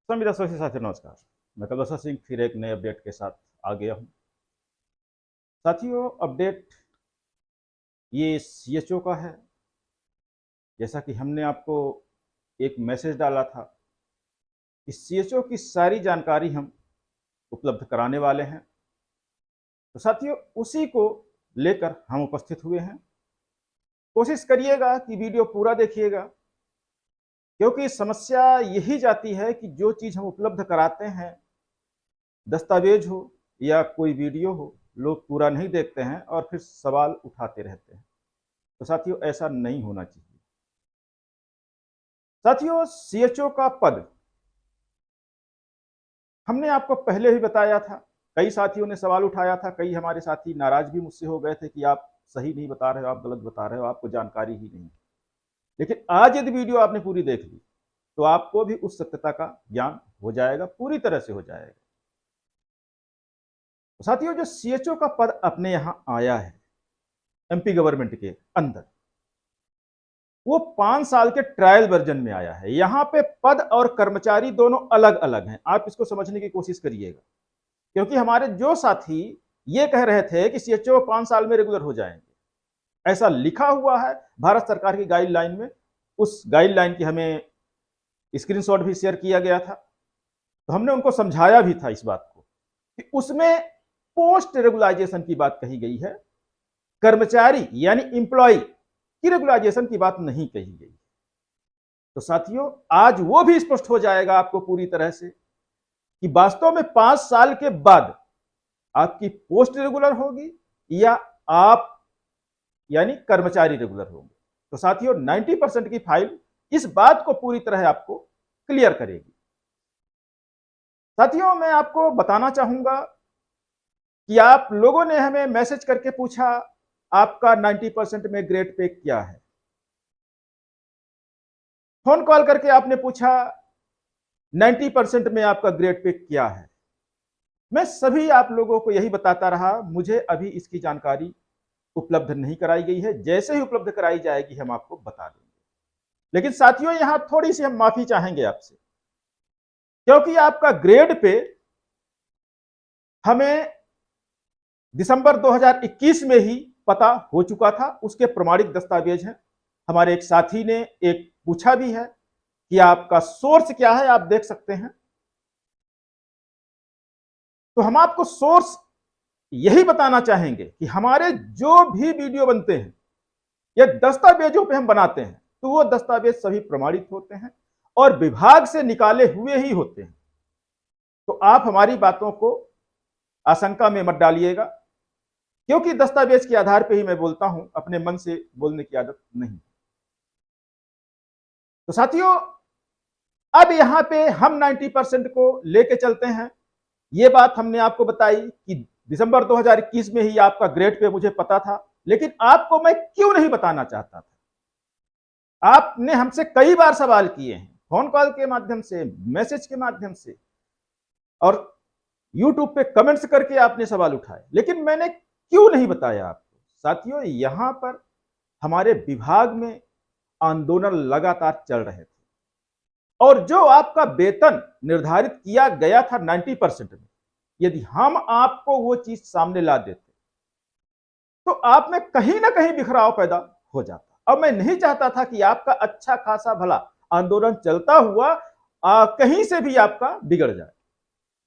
सभी दर्शकों से साथियों नमस्कार। मैं कलवसा सिंह फिर एक नए अपडेट के साथ आ गया हूं। साथियों, अपडेट ये सीएचओ का है। जैसा कि हमने आपको एक मैसेज डाला था कि सीएचओ की सारी जानकारी हम उपलब्ध कराने वाले हैं, तो साथियों उसी को लेकर हम उपस्थित हुए हैं। कोशिश करिएगा कि वीडियो पूरा देखिएगा, क्योंकि समस्या यही जाती है कि जो चीज़ हम उपलब्ध कराते हैं, दस्तावेज हो या कोई वीडियो हो, लोग पूरा नहीं देखते हैं और फिर सवाल उठाते रहते हैं। तो साथियों ऐसा नहीं होना चाहिए। साथियों, सीएचओ का पद हमने आपको पहले ही बताया था। कई साथियों ने सवाल उठाया था, कई हमारे साथी नाराज भी मुझसे हो गए थे कि आप सही नहीं बता रहे हो, आप गलत बता रहे हो, आपको जानकारी ही नहीं। लेकिन आज यदि वीडियो आपने पूरी देख ली तो आपको भी उस सत्यता का ज्ञान हो जाएगा, पूरी तरह से हो जाएगा। तो साथियों, जो सीएचओ का पद अपने यहां आया है एमपी गवर्नमेंट के अंदर, वो 5 साल के ट्रायल वर्जन में आया है। यहां पे पद और कर्मचारी दोनों अलग अलग हैं। आप इसको समझने की कोशिश करिएगा, क्योंकि हमारे जो साथी ये कह रहे थे कि सीएचओ 5 साल में रेगुलर हो जाएंगे, ऐसा लिखा हुआ है भारत सरकार की गाइडलाइन में। उस गाइडलाइन की हमें स्क्रीनशॉट भी शेयर किया गया था। तो हमने उनको समझाया भी था इस बात को कि उसमें पोस्ट रेगुलाइजेशन की बात कही गई है, कर्मचारी यानी इंप्लॉय की रेगुलाइजेशन की बात नहीं कही गई। तो साथियों आज वो भी स्पष्ट हो जाएगा आपको पूरी तरह से कि वास्तव में 5 साल के बाद आपकी पोस्ट रेगुलर होगी या आप यानी कर्मचारी रेगुलर होंगे। तो साथियों 90% की फाइल इस बात को पूरी तरह आपको क्लियर करेगी। साथियों मैं आपको बताना चाहूंगा कि आप लोगों ने हमें मैसेज करके पूछा आपका 90% में ग्रेड पे क्या है। फोन कॉल करके आपने पूछा 90% में आपका ग्रेड पे क्या है। मैं सभी आप लोगों को यही बताता रहा, मुझे अभी इसकी जानकारी उपलब्ध नहीं कराई गई है। जैसे ही उपलब्ध कराई जाएगी हम आपको बता देंगे। लेकिन साथियों यहां थोड़ी सी हम माफी चाहेंगे आपसे, क्योंकि आपका ग्रेड पे हमें दिसंबर 2021 में ही पता हो चुका था। उसके प्रमाणिक दस्तावेज हैं। हमारे एक साथी ने एक पूछा भी है कि आपका सोर्स क्या है, आप देख सकते हैं। तो हम आपको सोर्स यही बताना चाहेंगे कि हमारे जो भी वीडियो बनते हैं या दस्तावेजों पे हम बनाते हैं, तो वो दस्तावेज सभी प्रमाणित होते हैं और विभाग से निकाले हुए ही होते हैं। तो आप हमारी बातों को आशंका में मत डालिएगा, क्योंकि दस्तावेज के आधार पर ही मैं बोलता हूं, अपने मन से बोलने की आदत नहीं। तो साथियों अब यहां पे हम 90% को लेके चलते हैं। ये बात हमने आपको बताई कि दिसंबर 2021 में ही आपका ग्रेड पे मुझे पता था, लेकिन आपको मैं क्यों नहीं बताना चाहता था। आपने हमसे कई बार सवाल किए हैं, फोन कॉल के माध्यम से, मैसेज के माध्यम से और यूट्यूब पे कमेंट्स करके आपने सवाल उठाए, लेकिन मैंने क्यों नहीं बताया आपको। साथियों यहां पर हमारे विभाग में आंदोलन लगातार चल रहे थे और जो आपका वेतन निर्धारित किया गया था 90% में, यदि हम आपको वो चीज सामने ला देते तो आप में कहीं ना कहीं बिखराव पैदा हो जाता। अब मैं नहीं चाहता था कि आपका अच्छा खासा भला आंदोलन चलता हुआ कहीं से भी आपका बिगड़ जाए,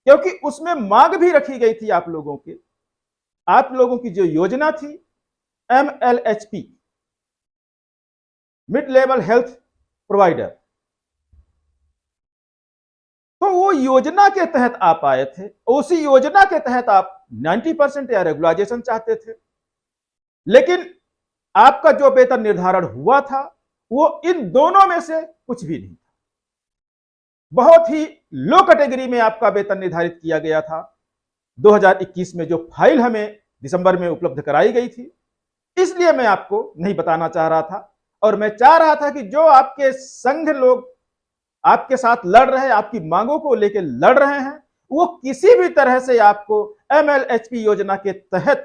क्योंकि उसमें मांग भी रखी गई थी आप लोगों की जो योजना थी MLHP, mid level health provider. तो वो योजना के तहत आप आए थे, उसी योजना के तहत आप 90% या रेगुलाइजेशन चाहते थे। लेकिन आपका जो वेतन निर्धारण हुआ था वो इन दोनों में से कुछ भी नहीं था। बहुत ही लो कैटेगरी में आपका वेतन निर्धारित किया गया था। 2021 में जो फाइल हमें दिसंबर में उपलब्ध कराई गई थी, इसलिए मैं आपको नहीं बताना चाह रहा था। और मैं चाह रहा था कि जो आपके संघ लोग आपके साथ लड़ रहे हैं, आपकी मांगों को लेकर लड़ रहे हैं, वो किसी भी तरह से आपको MLHP योजना के तहत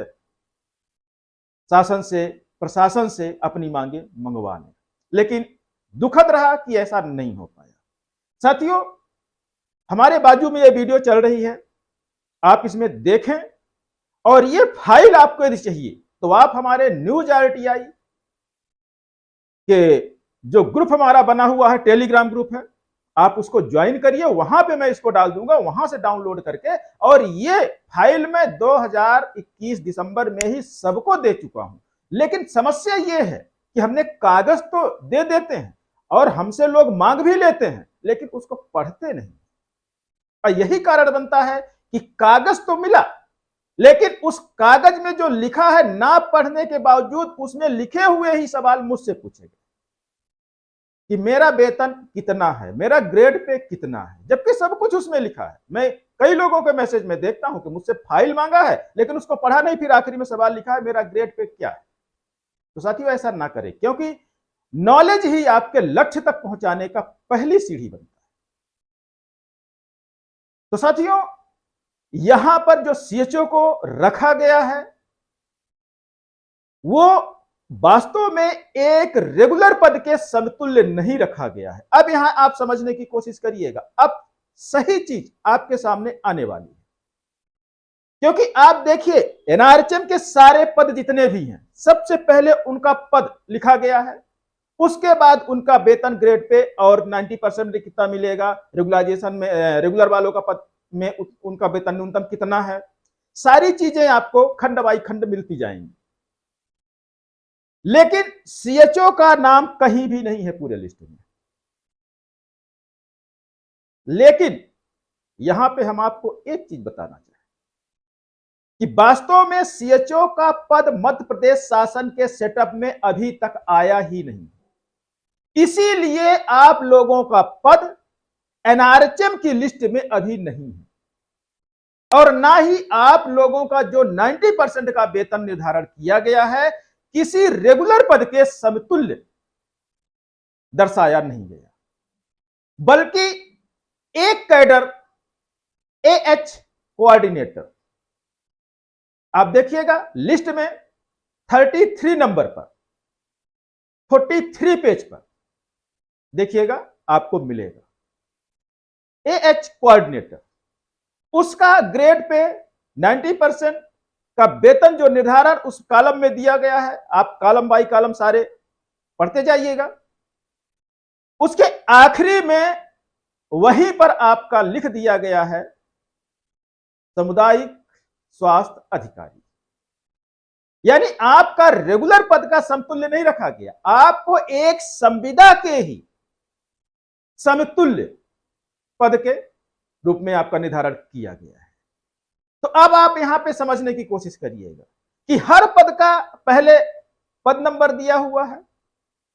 शासन से, प्रशासन से अपनी मांगे मंगवाने। लेकिन दुखद रहा कि ऐसा नहीं हो पाया। साथियों हमारे बाजू में ये वीडियो चल रही है, आप इसमें देखें, और ये फाइल आपको यदि चाहिए तो आप हमारे न्यूज RTI के जो ग्रुप हमारा बना हुआ है, टेलीग्राम ग्रुप है, आप उसको ज्वाइन करिए, वहां पे मैं इसको डाल दूंगा, वहां से डाउनलोड करके। और ये फाइल मैं 2021 दिसंबर में ही सबको दे चुका हूं। लेकिन समस्या ये है कि हमने कागज तो दे देते हैं और हमसे लोग मांग भी लेते हैं, लेकिन उसको पढ़ते नहीं। और यही कारण बनता है कि कागज तो मिला, लेकिन उस कागज में जो लिखा है, ना पढ़ने के बावजूद उसमें लिखे हुए ही सवाल मुझसे पूछे गए कि मेरा वेतन कितना है, मेरा ग्रेड पे कितना है, जबकि सब कुछ उसमें लिखा है। मैं कई लोगों के मैसेज में देखता हूं कि मुझसे फाइल मांगा है लेकिन उसको पढ़ा नहीं, फिर आखिरी में सवाल लिखा है मेरा ग्रेड पे क्या है। तो साथियों ऐसा ना करें, क्योंकि नॉलेज ही आपके लक्ष्य तक पहुंचाने का पहली सीढ़ी बनता है। तो साथियों, यहां पर जो CHO को रखा गया है वो वास्तव में एक रेगुलर पद के समतुल्य नहीं रखा गया है। अब यहां आप समझने की कोशिश करिएगा, अब सही चीज आपके सामने आने वाली है। क्योंकि आप देखिए, NRHM के सारे पद जितने भी हैं, सबसे पहले उनका पद लिखा गया है, उसके बाद उनका वेतन ग्रेड पे और 90% कितना मिलेगा, रेगुलराइजेशन में रेगुलर वालों का पद में उनका वेतन न्यूनतम कितना है, सारी चीजें आपको खंड बाई खंड मिलती जाएंगी। लेकिन CHO का नाम कहीं भी नहीं है पूरे लिस्ट में। लेकिन यहां पे हम आपको एक चीज बताना चाहें कि वास्तव में CHO का पद मध्य प्रदेश शासन के सेटअप में अभी तक आया ही नहीं, इसीलिए आप लोगों का पद NRHM की लिस्ट में अभी नहीं है, और ना ही आप लोगों का जो 90% का वेतन निर्धारण किया गया है किसी रेगुलर पद के समतुल्य दर्शाया नहीं गया, बल्कि एक कैडर AH कोऑर्डिनेटर, आप देखिएगा लिस्ट में 33 नंबर पर 43 पेज पर देखिएगा आपको मिलेगा AH कोऑर्डिनेटर। उसका ग्रेड पे 90% का वेतन जो निर्धारण उस कॉलम में दिया गया है, आप कॉलम बाई कॉलम सारे पढ़ते जाइएगा। उसके आखिरी में वहीं पर आपका लिख दिया गया है सामुदायिक स्वास्थ्य अधिकारी, यानी आपका रेगुलर पद का समतुल्य नहीं रखा गया, आपको एक संविदा के ही समतुल्य पद के रूप में आपका निर्धारण किया गया है। तो अब आप यहां पे समझने की कोशिश करिएगा कि हर पद का पहले पद नंबर दिया हुआ है,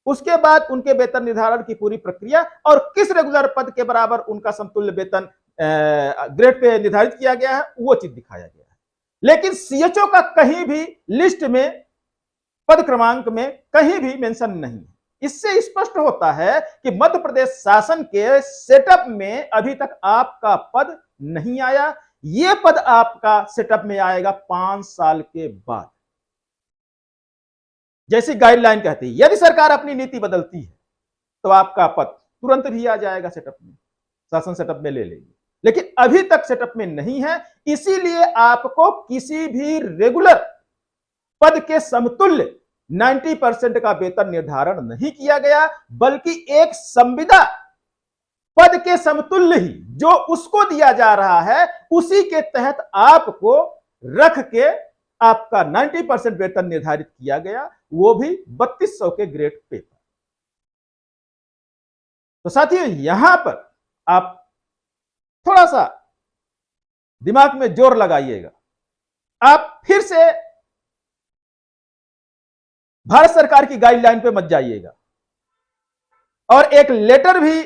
उसके बाद उनके वेतन निर्धारण की पूरी प्रक्रिया और किस रेगुलर पद के बराबर उनका समतुल्य वेतन ग्रेड पे निर्धारित किया गया है, वो चीज दिखाया गया है। लेकिन CHO का कहीं भी लिस्ट में पद क्रमांक में कहीं भी मेंशन नहीं है। इससे स्पष्ट होता है कि मध्य प्रदेश शासन के सेटअप में अभी तक आपका पद नहीं आया। यह पद आपका सेटअप में आएगा 5 साल के बाद, जैसी गाइडलाइन कहती है। यदि सरकार अपनी नीति बदलती है तो आपका पद तुरंत भी आ जाएगा सेटअप में, शासन सेटअप में ले लेंगे, लेकिन अभी तक सेटअप में नहीं है। इसीलिए आपको किसी भी रेगुलर पद के समतुल्य 90% का वेतन निर्धारण नहीं किया गया, बल्कि एक संविदा पद के समतुल्य ही जो उसको दिया जा रहा है उसी के तहत आपको रख के आपका 90% वेतन निर्धारित किया गया, वो भी 3200 के ग्रेड पे। तो साथियों, यहां पर आप थोड़ा सा दिमाग में जोर लगाइएगा, आप फिर से भारत सरकार की गाइडलाइन पे मत जाइएगा। और एक लेटर भी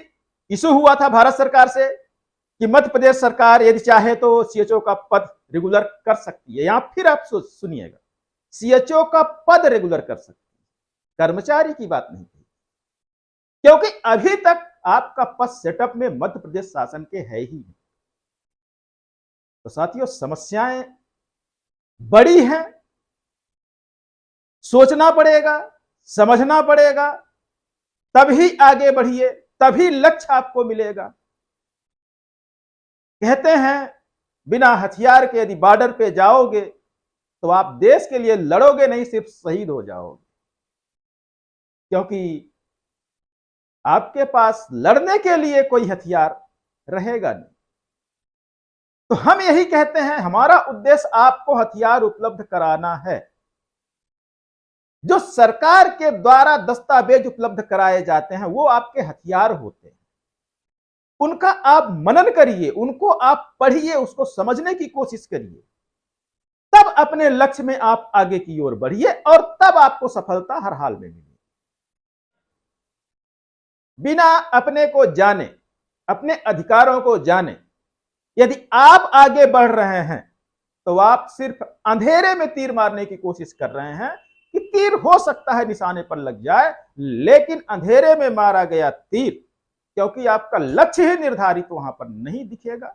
इशू हुआ था भारत सरकार से कि मध्य प्रदेश सरकार यदि चाहे तो CHO का पद रेगुलर कर सकती है। यहां फिर आप सुनिएगा, CHO का पद रेगुलर कर सकती है, कर्मचारी की बात नहीं थी, क्योंकि अभी तक आपका पद सेटअप में मध्य प्रदेश शासन के है ही नहीं। तो साथियों, समस्याएं बड़ी हैं, सोचना पड़ेगा, समझना पड़ेगा, तभी आगे बढ़िए, तभी लक्ष्य आपको मिलेगा। कहते हैं बिना हथियार के यदि बॉर्डर पे जाओगे तो आप देश के लिए लड़ोगे नहीं, सिर्फ शहीद हो जाओगे, क्योंकि आपके पास लड़ने के लिए कोई हथियार रहेगा नहीं। तो हम यही कहते हैं, हमारा उद्देश्य आपको हथियार उपलब्ध कराना है। जो सरकार के द्वारा दस्तावेज उपलब्ध कराए जाते हैं वो आपके हथियार होते हैं। उनका आप मनन करिए, उनको आप पढ़िए, उसको समझने की कोशिश करिए, तब अपने लक्ष्य में आप आगे की ओर बढ़िए और तब आपको सफलता हर हाल में मिलेगी। बिना अपने को जाने, अपने अधिकारों को जाने यदि आप आगे बढ़ रहे हैं तो आप सिर्फ अंधेरे में तीर मारने की कोशिश कर रहे हैं कि तीर हो सकता है निशाने पर लग जाए, लेकिन अंधेरे में मारा गया तीर, क्योंकि आपका लक्ष्य ही निर्धारित वहां पर नहीं दिखेगा,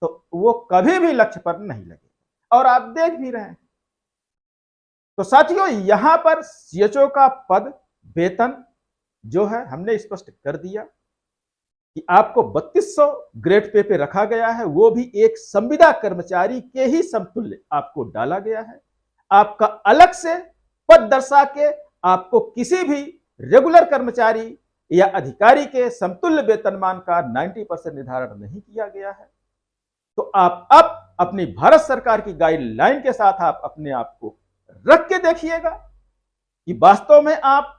तो वो कभी भी लक्ष्य पर नहीं लगेगा। और आप देख भी रहे हैं। तो साथियों, यहां पर सीएचओ का पद, वेतन जो है हमने स्पष्ट कर दिया कि आपको 3200 ग्रेड पे रखा गया है, वो भी एक संविदा कर्मचारी के ही समतुल्य आपको डाला गया है। आपका अलग से पद दर्शा के आपको किसी भी रेगुलर कर्मचारी या अधिकारी के समतुल्य वेतनमान का 90% निर्धारण नहीं किया गया है। तो आप अब अपनी भारत सरकार की गाइडलाइन के साथ आप अपने आप को रख के देखिएगा कि वास्तव में आप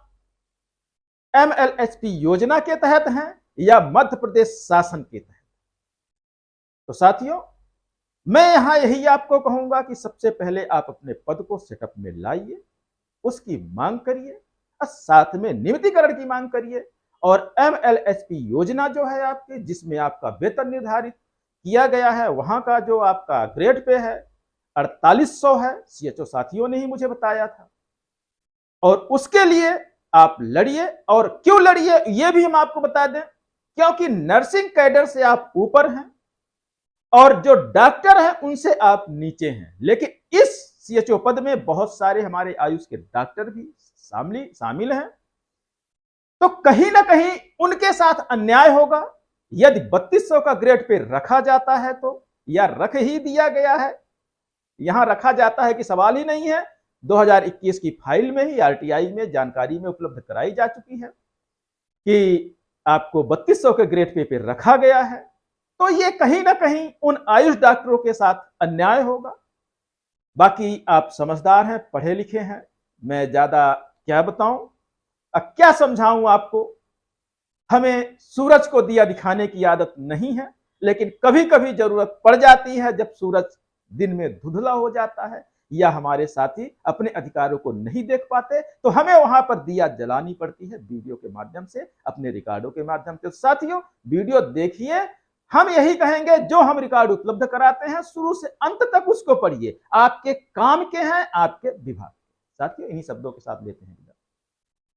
MLHP योजना के तहत हैं या मध्य प्रदेश शासन के तहत। तो साथियों, मैं यहां यही आपको कहूंगा कि सबसे पहले आप अपने पद को सेटअप में लाइए, उसकी मांग करिए और साथ में नियमितीकरण की मांग करिए। और MLHP योजना जो है आपके, जिसमें आपका वेतन निर्धारित किया गया है, वहां का जो आपका ग्रेड पे है 4800 है, सीएचओ साथियों ने ही मुझे बताया था। और उसके लिए आप लड़िए, और क्यों लड़िए ये भी हम आपको बता दें, क्योंकि नर्सिंग कैडर से आप ऊपर हैं और जो डॉक्टर हैं उनसे आप नीचे हैं। लेकिन इस सीएचओ पद में बहुत सारे हमारे आयुष के डॉक्टर भी शामिल हैं, तो कहीं ना कहीं उनके साथ अन्याय होगा यदि 3200 का ग्रेड पे रखा जाता है तो, या रख ही दिया गया है। यहां रखा जाता है कि सवाल ही नहीं है। 2021 की फाइल में ही आरटीआई में जानकारी में उपलब्ध कराई जा चुकी है कि आपको 3200 के ग्रेड पे रखा गया है। तो ये कहीं ना कहीं उन आयुष डॉक्टरों के साथ अन्याय होगा। बाकी आप समझदार हैं, पढ़े लिखे हैं, मैं ज्यादा क्या बताऊं, क्या समझाऊं आपको। हमें सूरज को दिया दिखाने की आदत नहीं है, लेकिन कभी कभी जरूरत पड़ जाती है जब सूरज दिन में धुंधला हो जाता है या हमारे साथी अपने अधिकारों को नहीं देख पाते, तो हमें वहां पर दिया जलानी पड़ती है वीडियो के माध्यम से, अपने रिकॉर्डों के माध्यम से। साथियों, वीडियो देखिए, हम यही कहेंगे जो हम रिकॉर्ड उपलब्ध कराते हैं शुरू से अंत तक उसको पढ़िए, आपके काम के हैं, आपके विभाग। साथियों, इन्हीं शब्दों के साथ लेते हैं।